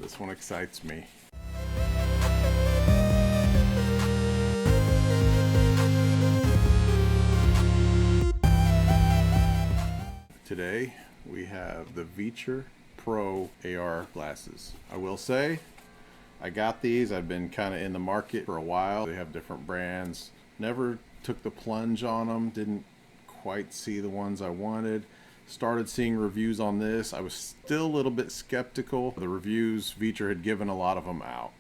This one excites me. Today we have the Viture Pro AR glasses. I will say I got these. I've been kind of in the market for a while. They have different brands. Never took the plunge on them. Didn't quite see the ones I wanted. Started seeing reviews on this. I was still a little bit skeptical. The reviews, Viture had given a lot of them out.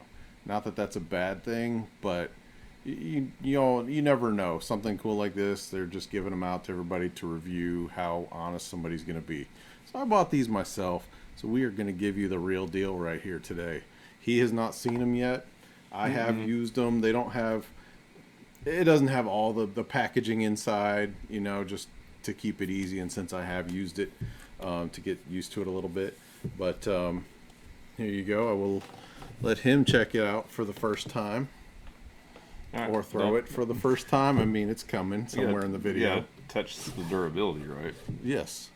Not that that's a bad thing, but you never know. Something cool like this, they're just giving them out to everybody to review how honest somebody's going to be. So I bought these myself. So we are going to give you the real deal right here today. He has not seen them yet. I have used them. They don't have, it doesn't have all the packaging inside, you know, just to keep it easy. And since I have used it to get used to it a little bit. But here you go. I will let him check it out for the first time. Right, or throw it for the first time. I mean, it's coming somewhere in the video. Yeah, touch the durability, right? Yes.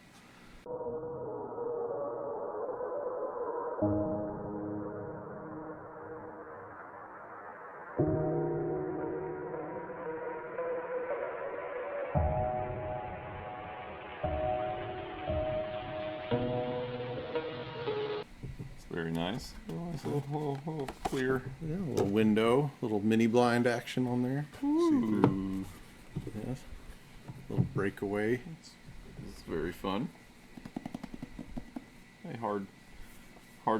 Very nice. Nice little clear. Yeah, a little window, little mini blind action on there. Ooh. Yes. Little breakaway. It's very fun. A hard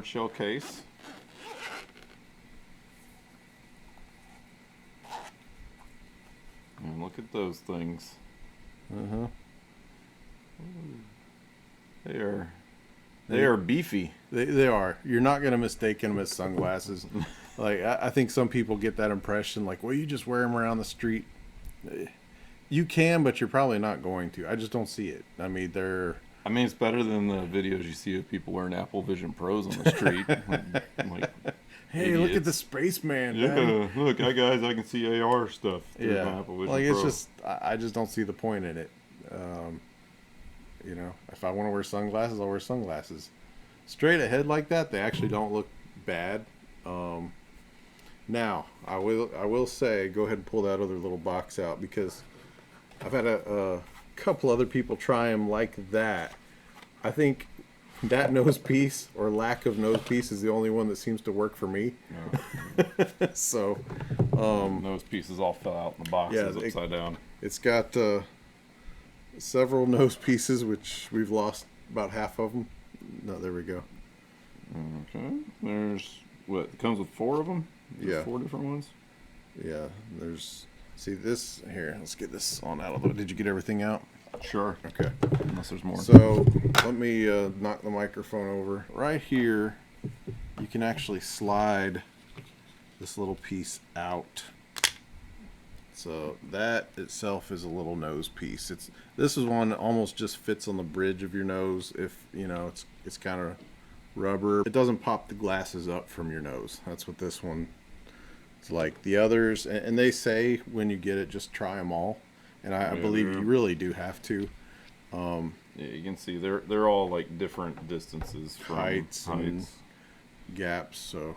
shell case. And look at those things. They are beefy. They are. You're not going to mistake them as sunglasses. Like, I think some people get that impression, like, well, you just wear them around the street. You can, but you're probably not going to. I just don't see it. I mean, it's better than the videos you see of people wearing Apple Vision Pros on the street. like hey, idiots. look at the spaceman. Yeah, man. look, guys, I can see AR stuff through Yeah, my Apple Vision like Pro. it's just, I just don't see the point in it. You know, if I want to wear sunglasses, I'll wear sunglasses. Straight ahead like that, they actually don't look bad. Now, I will say, go ahead and pull that other little box out, because I've had a couple other people try them like that. I think that nose piece, or lack of nose piece, is the only one that seems to work for me. No. So, those pieces all fell out in the boxes upside down. It's got several nose pieces, which we've lost about half of them. No, there we go. Okay. There's, what, it comes with 4 of them? Yeah. 4 different ones? Yeah, see this, here, let's get this on out of the way. Did you get everything out? Sure. Okay. Unless there's more. So, let me knock the microphone over. Right here, you can actually slide this little piece out. So that itself is a little nose piece. This is one that almost just fits on the bridge of your nose. If you know, it's kind of rubber. It doesn't pop the glasses up from your nose. That's what this one is like. The others, and they say when you get it, just try them all. And I believe you really do have to. Yeah, you can see they're all like different distances from heights and gaps. So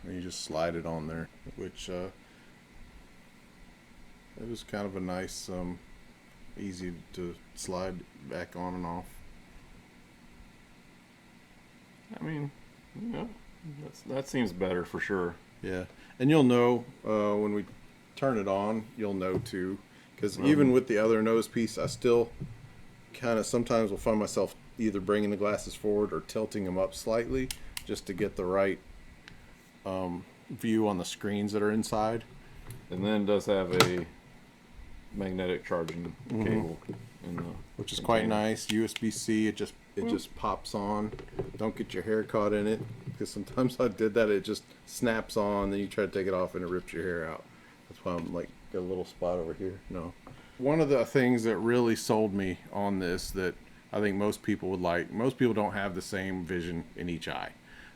you just slide it on there, which. It was kind of a nice, easy to slide back on and off. I mean, yeah, that seems better for sure. Yeah, and you'll know when we turn it on, you'll know too. Because even with the other nose piece, I still kind of sometimes will find myself either bringing the glasses forward or tilting them up slightly just to get the right view on the screens that are inside. And then it does have a magnetic charging cable in the which is quite nice. USB-C, it just pops on. Don't get your hair caught in it, because sometimes I did that. It just snaps on, then you try to take it off and it rips your hair out. That's why I'm like got a little spot over here. No. One of the things that really sold me on this that I think most people would like, most people don't have the same vision in each eye.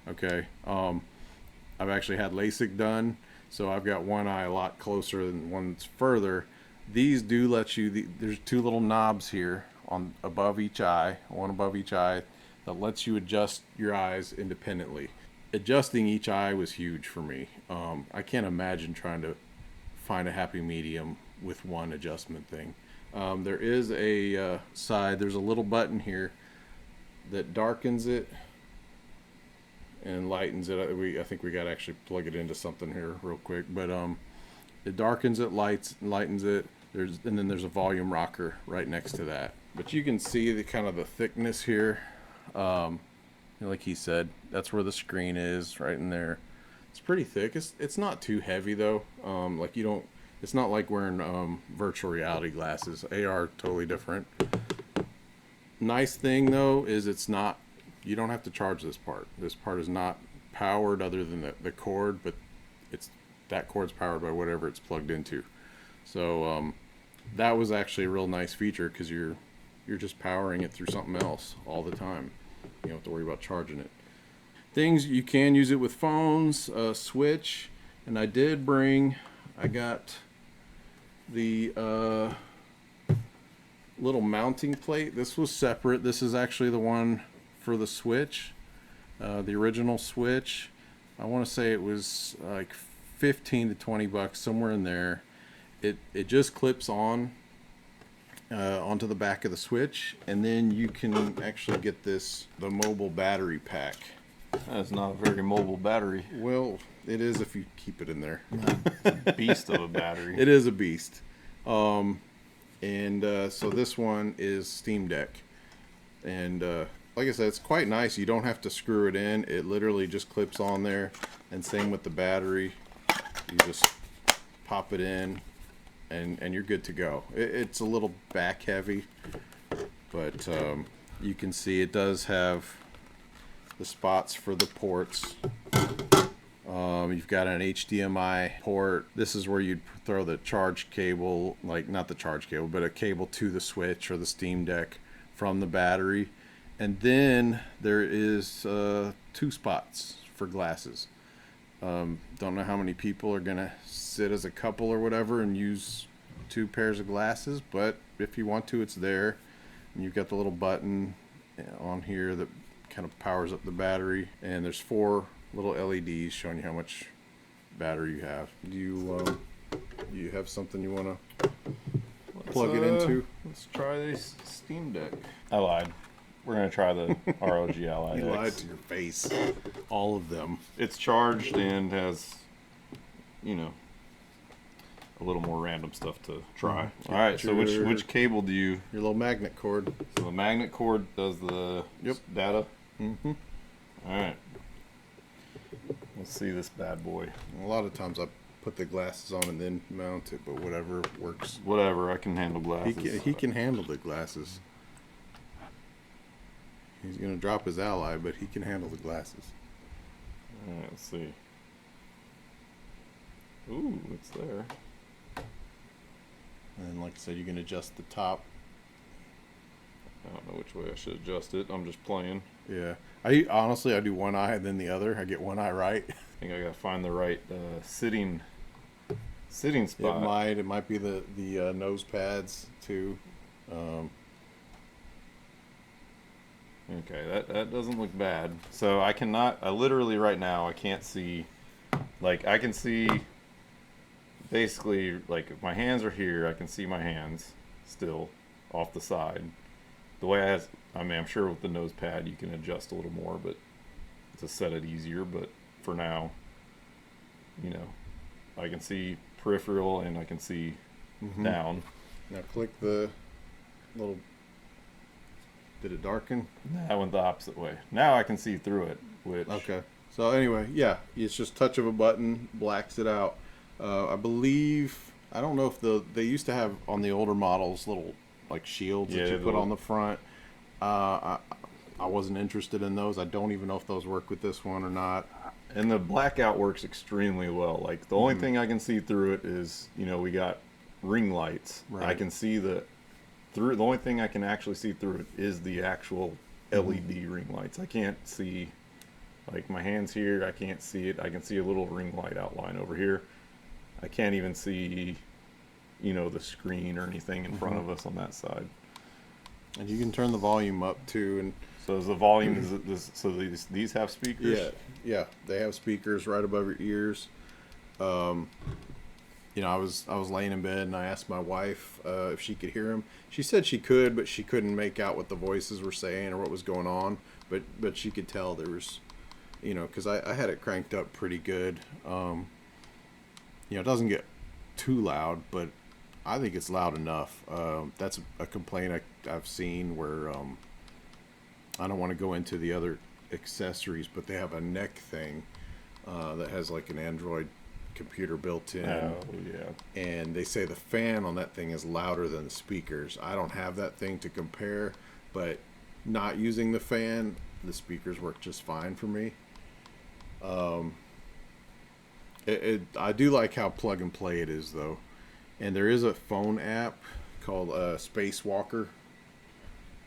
Okay. I've actually had LASIK done, so I've got one eye a lot closer than one that's further. These do let you, there's 2 little knobs here on above each eye, one above each eye, that lets you adjust your eyes independently. adjusting each eye was huge for me. I can't imagine trying to find a happy medium with one adjustment thing. There is a side, there's a little button here that darkens it and lightens it. I think we got to actually plug it into something here real quick, but it darkens it, lightens it. And then there's a volume rocker right next to that. But you can see the kind of the thickness here. Like he said, that's where the screen is, right in there. It's pretty thick. It's not too heavy though. Like you don't. It's not like wearing virtual reality glasses. AR totally different. Nice thing though is it's not. You don't have to charge this part. This part is not powered other than the cord, but that cord's powered by whatever it's plugged into. So that was actually a real nice feature because you're just powering it through something else all the time. You don't have to worry about charging it. Things you can use it with phones, switch, and I got the little mounting plate. This was separate. This is actually the one for the switch, the original switch. I want to say it was like 15 to 20 bucks, somewhere in there. It just clips on onto the back of the switch, and then you can actually get the mobile battery pack. That's not a very mobile battery. Well, it is if you keep it in there. It's a beast of a battery. It is a beast. So this one is Steam Deck, and like I said, it's quite nice. You don't have to screw it in. It literally just clips on there, and same with the battery. You just pop it in, and you're good to go. It's a little back heavy, but you can see it does have the spots for the ports. You've got an HDMI port. This is where you'd throw the charge cable, like not the charge cable, but a cable to the Switch or the Steam Deck from the battery. And then there is 2 spots for glasses. Don't know how many people are gonna sit as a couple or whatever and use 2 pairs of glasses, but if you want to, it's there. And you've got the little button on here that kind of powers up the battery, and there's 4 little LEDs showing you how much battery you have. Do you have something you want to plug it into? Let's try this Steam Deck. I lied. We're going to try the ROG Ally You X. lied to your face. All of them. It's charged and has, a little more random stuff to try. All right, so which cable do you... Your little magnet cord. So the magnet cord does the data? Mm-hmm. All right. Let's see this bad boy. A lot of times I put the glasses on and then mount it, but whatever works. Whatever, I can handle glasses. He can handle the glasses. He's going to drop his Ally, but he can handle the glasses. All right, let's see. Ooh, it's there. And like I said, you can adjust the top. I don't know which way I should adjust it. I'm just playing. Yeah. I do one eye and then the other. I get one eye right. I think I gotta find the right sitting spot. It might be the nose pads too. Okay, that doesn't look bad. So I literally right now I can't see, like I can see basically, like if my hands are here, I can see my hands still off the side. The way I'm sure with the nose pad you can adjust a little more, but to set it easier. But for now, I can see peripheral and I can see down. Now click the little. Did it darken? That went the opposite way. Now I can see through it. Okay. So anyway, yeah, it's just touch of a button, blacks it out. I believe, I don't know if they used to have on the older models little like shields that you put on the front. I wasn't interested in those. I don't even know if those work with this one or not. And the blackout works extremely well. Like the only thing I can see through it is, we got ring lights. Right. I can see the only thing I can actually see through it is the actual LED ring lights. I can't see, like my hands here, I can't see it. I can see a little ring light outline over here. I can't even see, the screen or anything in front of us on that side. And you can turn the volume up too. And So is the volume, is it this, so these have speakers? yeah, they have speakers right above your ears. You know, I was laying in bed and I asked my wife if she could hear them. She said she could, but she couldn't make out what the voices were saying or what was going on. But she could tell there was, you know, because I had it cranked up pretty good. You know, it doesn't get too loud, but I think it's loud enough. That's a complaint I've seen where I don't want to go into the other accessories, but they have a neck thing that has like an Android computer built in. Oh, yeah. And they say the fan on that thing is louder than the speakers. I don't have that thing to compare, but not using the fan, the speakers work just fine for me. I do like how plug and play it is though. And there is a phone app called Spacewalker,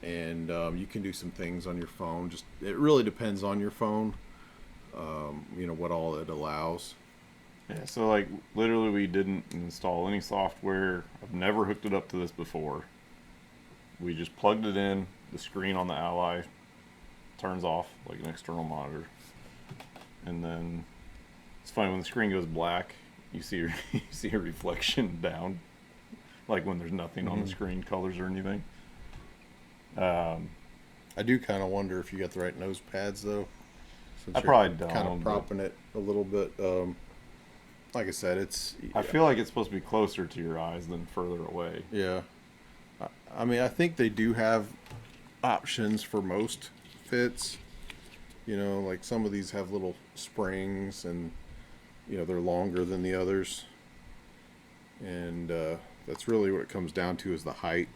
and you can do some things on your phone. Just it really depends on your phone, you know, what all it allows. Yeah, so like literally we didn't install any software. I've never hooked it up to this before. We just plugged it in. The screen on the Ally turns off like an external monitor. And then it's funny when the screen goes black, you see you see a reflection down, like when there's nothing on the screen, colors or anything. I do kind of wonder if you got the right nose pads though. Since I you're probably don't. kind of propping it a little bit. Like I said, it's. I feel like it's supposed to be closer to your eyes than further away. Yeah. I mean, I think they do have options for most fits. You know, like some of these have little springs and, you know, they're longer than the others. And that's really what it comes down to is the height.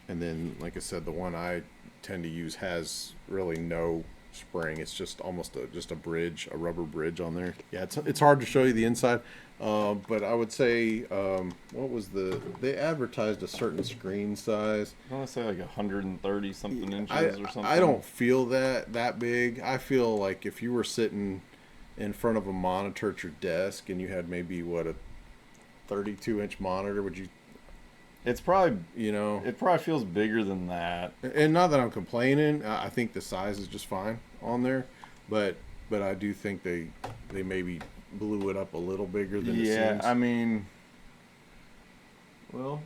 And then, like I said, the one I tend to use has really no spring. It's just almost just a bridge, a rubber bridge on there. Yeah, it's hard to show you the inside, but I would say what was they advertised a certain screen size. I want to say like 130 something inches or something. I don't feel that big. I feel like if you were sitting in front of a monitor at your desk and you had maybe what, a 32-inch monitor, would you? It's probably, you know, it probably feels bigger than that. And not that I'm complaining. I think the size is just fine on there, but I do think they maybe blew it up a little bigger than it seems. Yeah, I mean, well,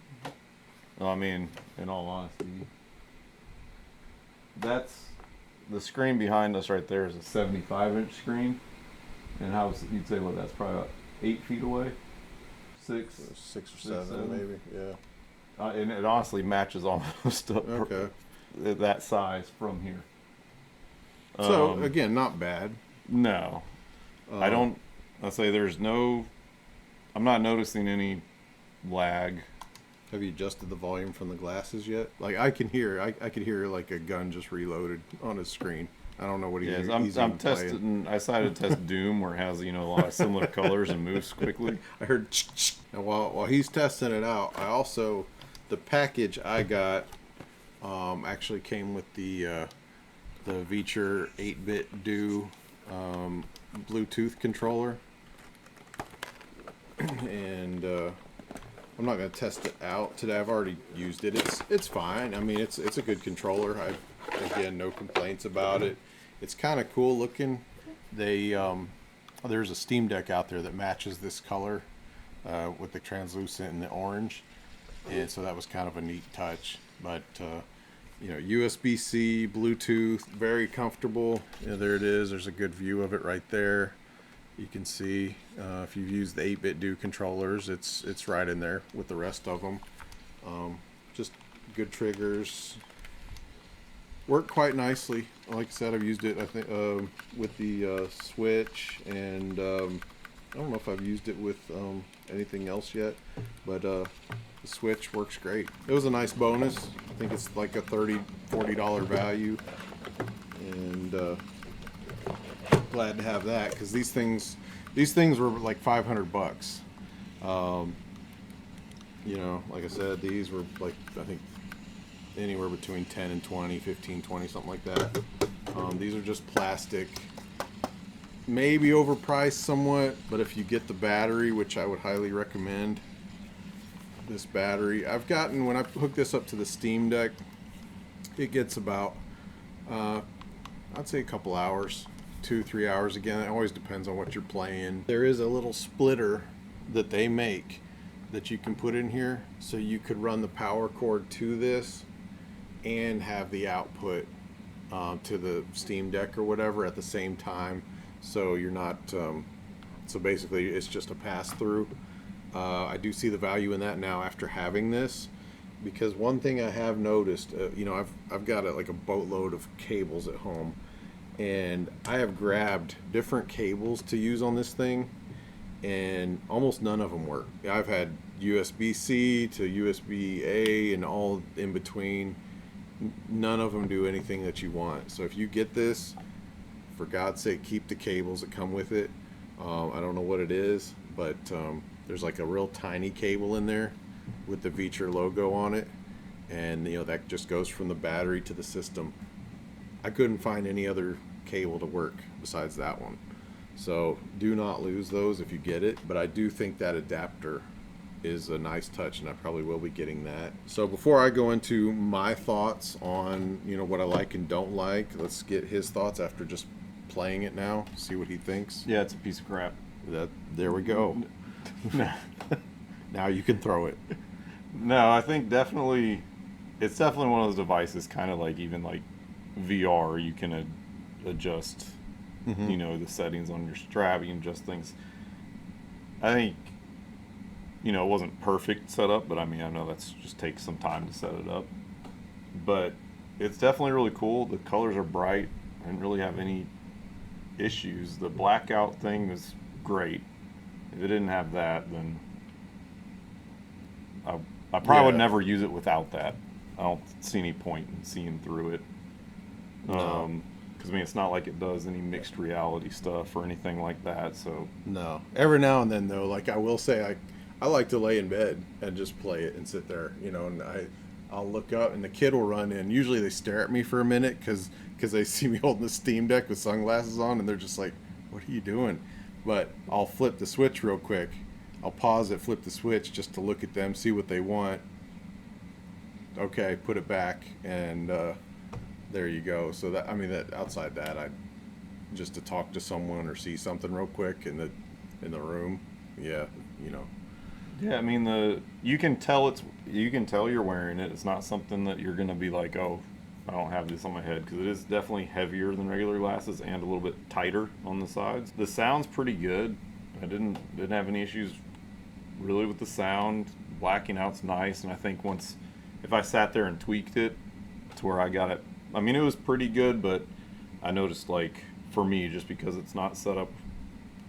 I mean, in all honesty, that's the screen behind us right there is a 75-inch screen, and you'd say what that's probably about 8 feet away, six or seven maybe. Yeah. And it honestly matches almost up that size from here. So again, not bad. No, I'll say I'm not noticing any lag. Have you adjusted the volume from the glasses yet? Like I could hear like a gun just reloaded on his screen. I don't know what he's I'm testing. I decided to test Doom where it has, you know, a lot of similar colors and moves quickly. I heard. And while he's testing it out, the package I got actually came with the Viture 8-bit Do Bluetooth controller, and I'm not going to test it out today. I've already used it. It's fine. I mean, it's a good controller. Again, no complaints about it. It's kind of cool looking. There's a Steam Deck out there that matches this color with the translucent and the orange. And so that was kind of a neat touch, but you know, USB-C, Bluetooth, very comfortable. You know, there it is. There's a good view of it right there. You can see if you've used the 8-bit Do controllers, it's right in there with the rest of them. Just good triggers. Work quite nicely. Like I said, I've used it I think with the Switch, and I don't know if I've used it with anything else yet, but the Switch works great. It was a nice bonus. I think it's like a $40 value, and glad to have that because these things were like $500. You know, like I said, these were like, I think anywhere between 10 and 20, 15, 20, something like that. These are just plastic. Maybe overpriced somewhat, but if you get the battery, which I would highly recommend, this battery. I've gotten, when I hooked this up to the Steam Deck, it gets about, I'd say a couple hours, 2-3 hours. Again, it always depends on what you're playing. There is a little splitter that they make that you can put in here, so you could run the power cord to this and have the output to the Steam Deck or whatever at the same time. So you're not, so basically it's just a pass through. I do see the value in that now after having this, because one thing I have noticed, you know, I've got like a boatload of cables at home, and I have grabbed different cables to use on this thing, and almost none of them work. I've had USB-C to USB-A and all in between. None of them do anything that you want. So if you get this, for God's sake, keep the cables that come with it. I don't know what it is, but there's like a real tiny cable in there with the Viture logo on it, and you know that just goes from the battery to the system. I couldn't find any other cable to work besides that one. So do not lose those if you get it, but I do think that adapter is a nice touch, and I probably will be getting that. So before I go into my thoughts on, you know, what I like and don't like, let's get his thoughts after just playing it now, see what he thinks. Yeah, it's a piece of crap. There we go. Now you can throw it. No, I think definitely, it's definitely one of those devices, kind of like even like VR, you can adjust, you know, the settings on your strap, you can adjust things. I think, you know, it wasn't perfect setup, but I mean, I know that's just takes some time to set it up. But it's definitely really cool. The colors are bright. I didn't really have any issues. The blackout thing was great. If it didn't have that, then I probably would never use it without that. I don't see any point in seeing through it. No. Because I mean, it's not like it does any mixed reality stuff or anything like that. So no. Every now and then, though, like I will say, I like to lay in bed and just play it and sit there, you know, and I'll look up and the kid will run in. Usually they stare at me for a minute because they see me holding the Steam Deck with sunglasses on, and they're just like, what are you doing? But I'll flip the switch real quick. I'll pause it, flip the switch just to look at them, see what they want. Okay, put it back, and there you go. So that, I mean, that outside that, I just to talk to someone or see something real quick in the room. Yeah, you know. yeah, I mean you can tell you're wearing it. It's not something that you're gonna be like, oh, I don't have this on my head, because it is definitely heavier than regular glasses and a little bit tighter on the sides. The sound's pretty good. I didn't have any issues really with the sound. Blacking out's nice, and I think if I sat there and tweaked it to where I got it, I mean, it was pretty good, but I noticed, like, for me, just because it's not set up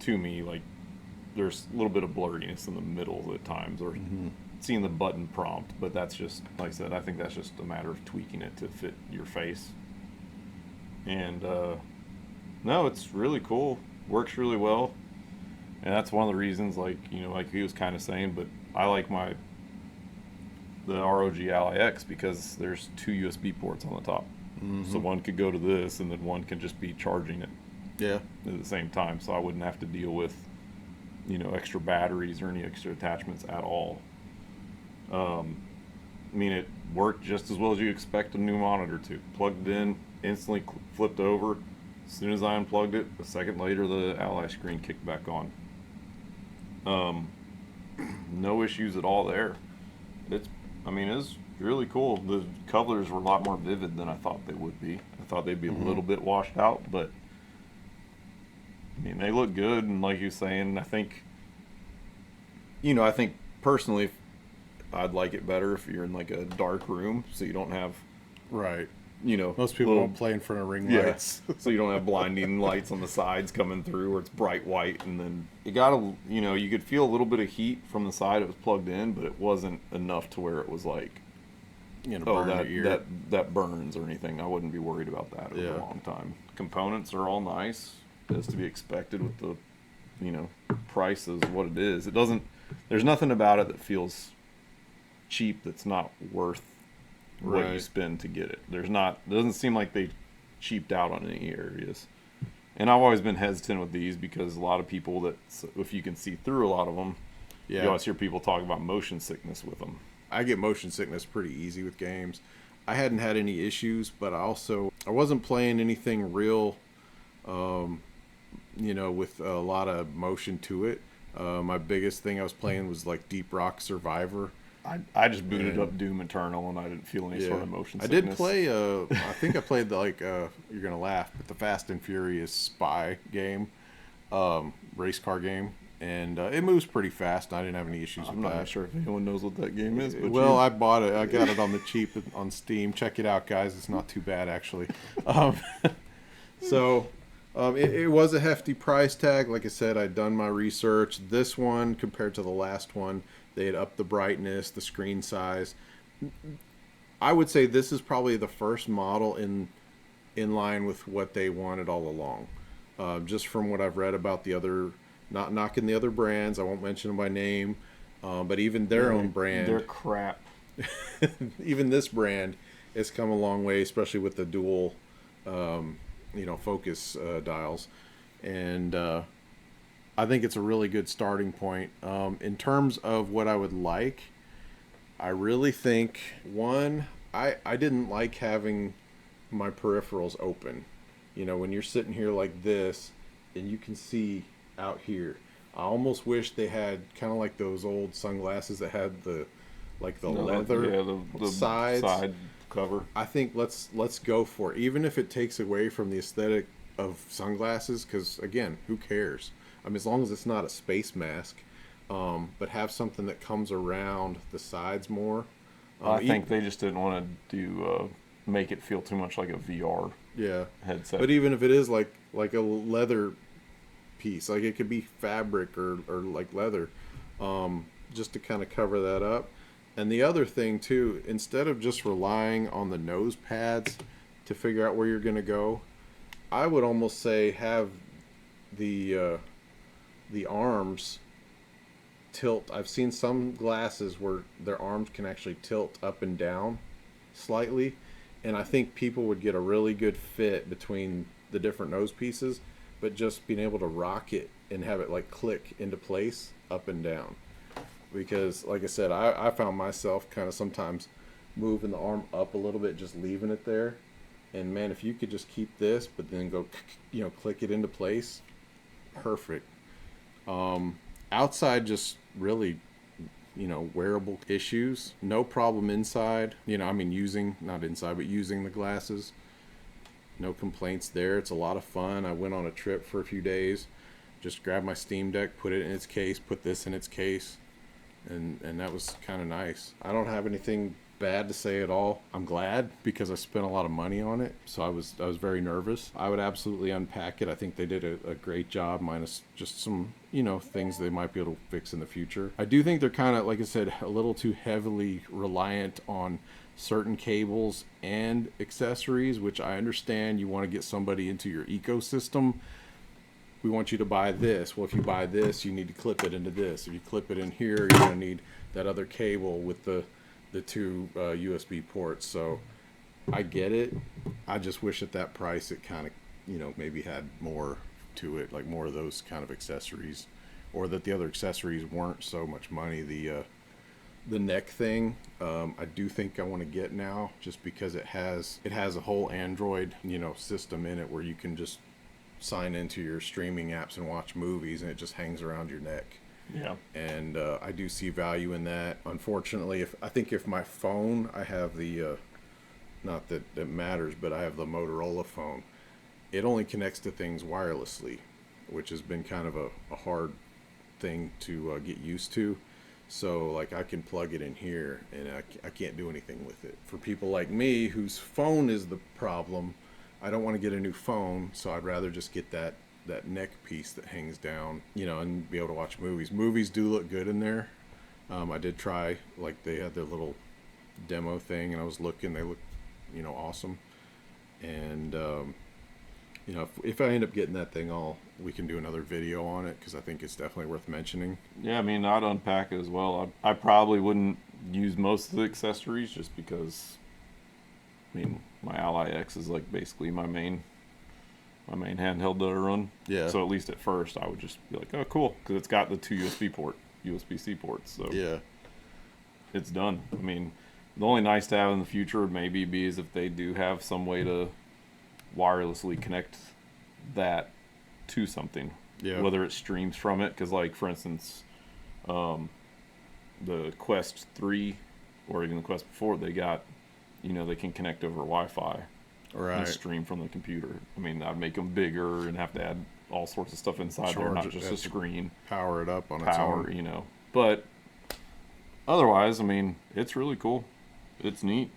to me, like, there's a little bit of blurriness in the middle at times, or seeing the button prompt, but that's just, like I said, I think that's just a matter of tweaking it to fit your face. And no, it's really cool, works really well, and that's one of the reasons, like, you know, like he was kind of saying, but I like the ROG Ally X because there's 2 USB ports on the top. So one could go to this, and then one can just be charging it at the same time, so I wouldn't have to deal with, you know, extra batteries or any extra attachments at all. I mean, it worked just as well as you expect a new monitor to. Plugged it in, instantly flipped over. As soon as I unplugged it, a second later the Ally screen kicked back on. No issues at all there. It's really cool. The colors were a lot more vivid than I thought they would be. I thought they'd be a little bit washed out, but I mean, they look good. And like you were saying, I think personally, I'd like it better if you're in like a dark room, so you don't have, right. You know, Most people won't play in front of ring lights. So you don't have blinding lights on the sides coming through, where it's bright white, and then you could feel a little bit of heat from the side it was plugged in, but it wasn't enough to where it was like, that burns or anything. I wouldn't be worried about that over a long time. Components are all nice, as to be expected with the, you know, price is what it is. There's nothing about it that feels cheap that's not worth what you spend to get it. It doesn't seem like they cheaped out on any areas. And I've always been hesitant with these because a lot of people if you can see through a lot of them, you always hear people talk about motion sickness with them. I get motion sickness pretty easy with games. I hadn't had any issues, but I wasn't playing anything real, with a lot of motion to it. My biggest thing I was playing was like Deep Rock Survivor. I just booted up Doom Eternal and I didn't feel any sort of motion sickness. I did play. I think I played you're gonna laugh, but the Fast and Furious spy game, race car game, and it moves pretty fast. I didn't have any issues with that. I'm not sure if anyone knows what that game is. But I bought it. I got it on the cheap on Steam. Check it out, guys. It's not too bad actually. It was a hefty price tag. Like I said, I'd done my research. This one, compared to the last one, they had upped the brightness, the screen size. I would say this is probably the first model in line with what they wanted all along. Just from what I've read about the other, not knocking the other brands, I won't mention them by name, but even their own brand. They're crap. Even this brand has come a long way, especially with the dual focus dials, and I think it's a really good starting point. In terms of what I would like, I really think, one, I didn't like having my peripherals open. When you're sitting here like this and you can see out here, I almost wish they had kind of like those old sunglasses that had the leather the side cover. I think let's go for it, even if it takes away from the aesthetic of sunglasses, because again, who cares? I mean, as long as it's not a space mask, but have something that comes around the sides more. I think they just didn't want to do make it feel too much like a VR headset. But even if it is like a leather piece, like it could be fabric or like leather, just to kind of cover that up. And the other thing too, instead of just relying on the nose pads to figure out where you're going to go, I would almost say have the arms tilt. I've seen some glasses where their arms can actually tilt up and down slightly, and I think people would get a really good fit between the different nose pieces, but just being able to rock it and have it like click into place up and down. Because like I said, I found myself kind of sometimes moving the arm up a little bit, just leaving it there. And man, if you could just keep this, but then go, click it into place, perfect. Outside, just really, wearable issues. No problem inside. Using, not inside, but using the glasses. No complaints there. It's a lot of fun. I went on a trip for a few days. Just grabbed my Steam Deck, put it in its case, put this in its case. And that was kind of nice. I don't have anything bad to say at all. I'm glad, because I spent a lot of money on it, so I was very nervous. I would absolutely unpack it. I think they did a great job, minus just some things they might be able to fix in the future. I do think they're kind of, like I said, a little too heavily reliant on certain cables and accessories, which I understand. You want to get somebody into your ecosystem. We want you to buy this. Well, if you buy this, you need to clip it into this. If you clip it in here, you're going to need that other cable with the two USB ports. So I get it. I just wish at that price it kind of, maybe had more to it, like more of those kind of accessories, or that the other accessories weren't so much money. The neck thing, I do think I want to get now, just because it has a whole Android, system in it where you can just sign into your streaming apps and watch movies, and it just hangs around your neck. Yeah. And I do see value in that. Unfortunately, if my phone, I have the not that it matters, but I have the Motorola phone. It only connects to things wirelessly, which has been kind of a hard thing to get used to. So like I can plug it in here, and I can't do anything with it. For people like me whose phone is the problem, I don't want to get a new phone, so I'd rather just get that neck piece that hangs down, and be able to watch movies. Movies do look good in there. I did try, like they had their little demo thing, and I was looking, they look, awesome. And, if I end up getting that thing, we can do another video on it, because I think it's definitely worth mentioning. Yeah, I'd unpack it as well. I probably wouldn't use most of the accessories, just because, my Ally X is like basically my main handheld that I run. Yeah. So at least at first, I would just be like, oh, cool, because it's got the two USB-C ports. So yeah, it's done. The only nice to have in the future would maybe be is if they do have some way to wirelessly connect that to something. Yeah. Whether it streams from it, because like for instance, the Quest 3 or even the Quest before, they got, they can connect over Wi-Fi and stream from the computer. I mean, that'd make them bigger and have to add all sorts of stuff inside there, not just a screen. Power it up on its own. But otherwise, I mean, it's really cool. It's neat.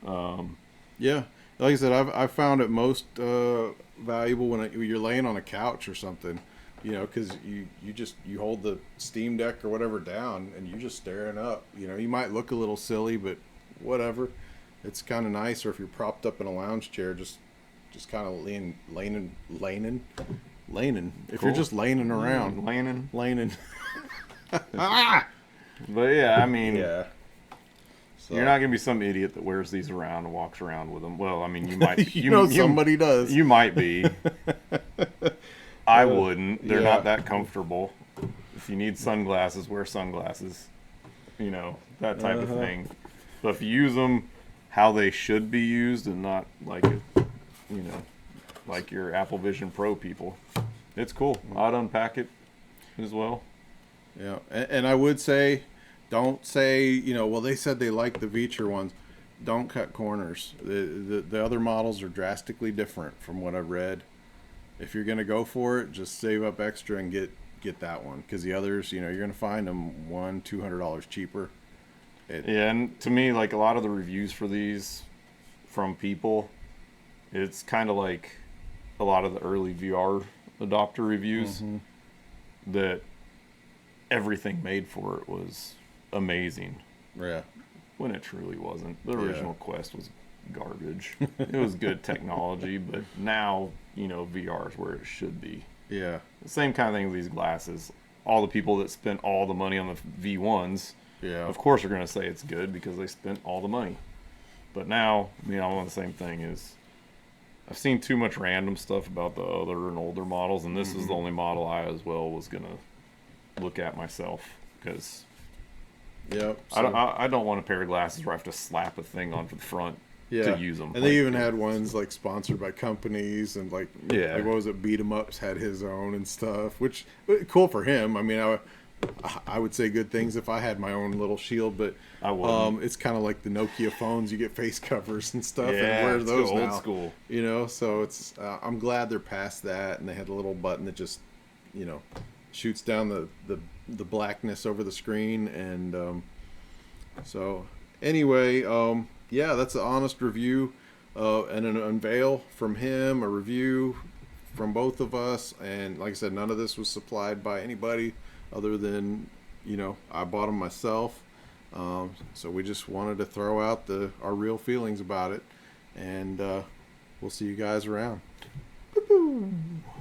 Yeah. Like I said, I've found it most valuable when you're laying on a couch or something, because you hold the Steam Deck or whatever down and you're just staring up. You might look a little silly, but whatever. It's kind of nice. Or if you're propped up in a lounge chair, just kind of laning. If you're just laning around, laning. But yeah, I mean, yeah. So. You're not gonna be some idiot that wears these around and walks around with them. Well, I mean, you might. Somebody does. You might be. I wouldn't. They're not that comfortable. If you need sunglasses, wear sunglasses. That type of thing. But if you use them how they should be used and not like like your Apple Vision Pro people, it's cool. I'd unpack it as well. Yeah, and I would say, don't say, well, they said they like the Viture ones. Don't cut corners. The other models are drastically different from what I've read. If you're going to go for it, just save up extra and get that one. Because the others, you're going to find them $200 cheaper. Yeah, and to me, like a lot of the reviews for these from people, it's kind of like a lot of the early VR adopter reviews that everything made for it was amazing. Yeah. When it truly wasn't. The original Quest was garbage. It was good technology, but now, VR is where it should be. Yeah. The same kind of thing with these glasses. All the people that spent all the money on the V1s, of course are going to say it's good because they spent all the money. But now, on the same thing is, I've seen too much random stuff about the other and older models, and this is the only model I as well was going to look at myself, because I don't want a pair of glasses where I have to slap a thing onto the front to use them. And they even had ones like sponsored by companies, and like what was it, Beat 'em Ups had his own and stuff, which cool for him. I mean, I would say good things if I had my own little shield, but it's kind of like the Nokia phones. You get face covers and stuff, and wear those now. Old school. So it's I'm glad they're past that, and they had a little button that just shoots down the blackness over the screen. And so anyway, that's an honest review and an unveil from him, a review from both of us. And like I said, none of this was supplied by anybody other than I bought them myself. So we just wanted to throw out our real feelings about it, and we'll see you guys around.